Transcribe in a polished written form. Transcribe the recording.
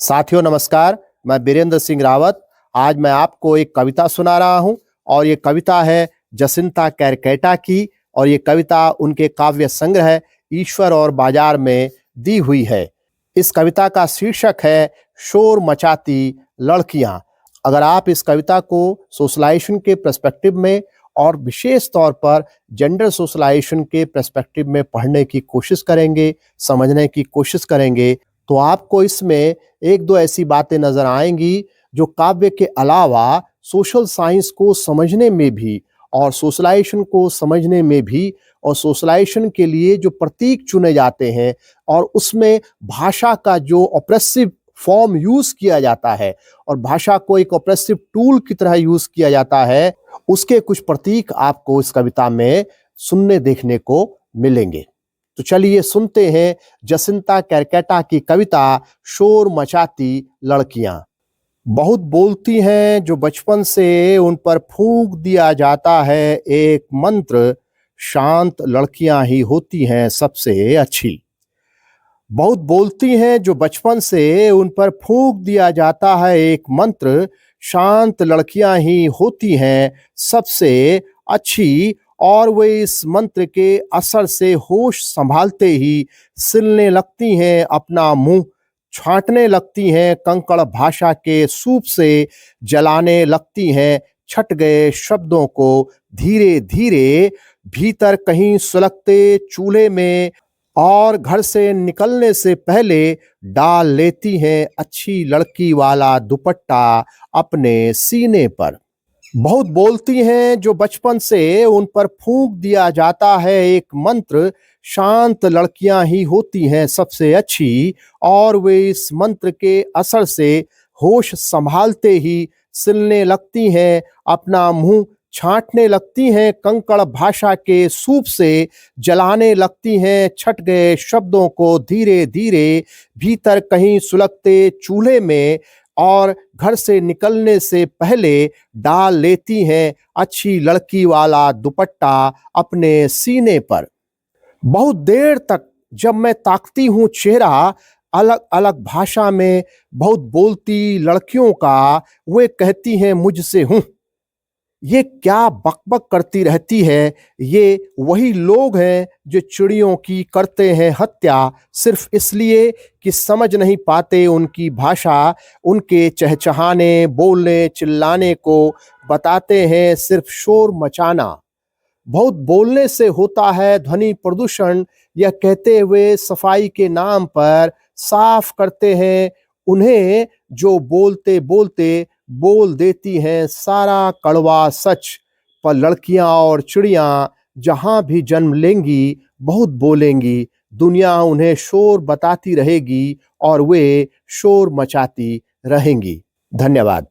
साथियों नमस्कार, मैं बीरेंद्र सिंह रावत। आज मैं आपको एक कविता सुना रहा हूं और ये कविता है जसिंता कैरकेटा की और ये कविता उनके काव्य संग्रह ईश्वर और बाजार में दी हुई है। इस कविता का शीर्षक है शोर मचाती लड़कियां। अगर आप इस कविता को सोशलाइजेशन के पर्सपेक्टिव में और विशेष तौर पर जेंडर सोशलाइजेशन के पर्सपेक्टिव में पढ़ने की कोशिश करेंगे, समझने की कोशिश करेंगे, तो आपको इसमें एक दो ऐसी बातें नजर आएंगी जो काव्य के अलावा सोशल साइंस को समझने में भी और सोशलाइजेशन को समझने में भी और सोशलाइजेशन के लिए जो प्रतीक चुने जाते हैं और उसमें भाषा का जो ऑप्रेसिव फॉर्म यूज किया जाता है और भाषा को एक ऑप्रेसिव टूल की तरह यूज किया जाता है, उसके कुछ प्रतीक आपको इस कविता में सुनने देखने को मिलेंगे। तो चलिए सुनते हैं जसिंता कैरकेटा की कविता शोर मचाती लड़कियां। बहुत बोलती हैं जो बचपन से उन पर फूंक दिया जाता है एक मंत्र, शांत लड़कियां ही होती हैं सबसे अच्छी। बहुत बोलती हैं जो बचपन से उन पर फूंक दिया जाता है एक मंत्र, शांत लड़कियां ही होती हैं सबसे अच्छी। और वे इस मंत्र के असर से होश संभालते ही सिलने लगती हैं अपना मुंह, छांटने लगती हैं कंकड़ भाषा के सूप से, जलाने लगती हैं छट गए शब्दों को धीरे धीरे, भीतर कहीं सुलगते चूल्हे में और घर से निकलने से पहले डाल लेती हैं अच्छी लड़की वाला दुपट्टा अपने सीने पर। बहुत बोलती हैं जो बचपन से उन पर फूंक दिया जाता है एक मंत्र, शांत लड़कियां ही होती हैं सबसे अच्छी। और वे इस मंत्र के असर से होश संभालते ही सिलने लगती हैं अपना मुंह, छांटने लगती हैं कंकड़ भाषा के सूप से, जलाने लगती हैं छट गए शब्दों को धीरे धीरे, भीतर कहीं सुलगते चूल्हे में और घर से निकलने से पहले डाल लेती हैं अच्छी लड़की वाला दुपट्टा अपने सीने पर। बहुत देर तक जब मैं ताकती हूँ चेहरा अलग अलग भाषा में बहुत बोलती लड़कियों का, वे कहती हैं मुझसे हूँ, ये क्या बकबक करती रहती है, ये वही लोग हैं जो चिड़ियों की करते हैं हत्या सिर्फ इसलिए कि समझ नहीं पाते उनकी भाषा, उनके चहचहाने बोलने चिल्लाने को बताते हैं सिर्फ शोर मचाना। बहुत बोलने से होता है ध्वनि प्रदूषण, यह कहते हुए सफाई के नाम पर साफ करते हैं उन्हें जो बोलते बोलते बोल देती हैं सारा कड़वा सच। पर लड़कियां और चिड़ियां जहां भी जन्म लेंगी बहुत बोलेंगी, दुनिया उन्हें शोर बताती रहेगी और वे शोर मचाती रहेंगी। धन्यवाद।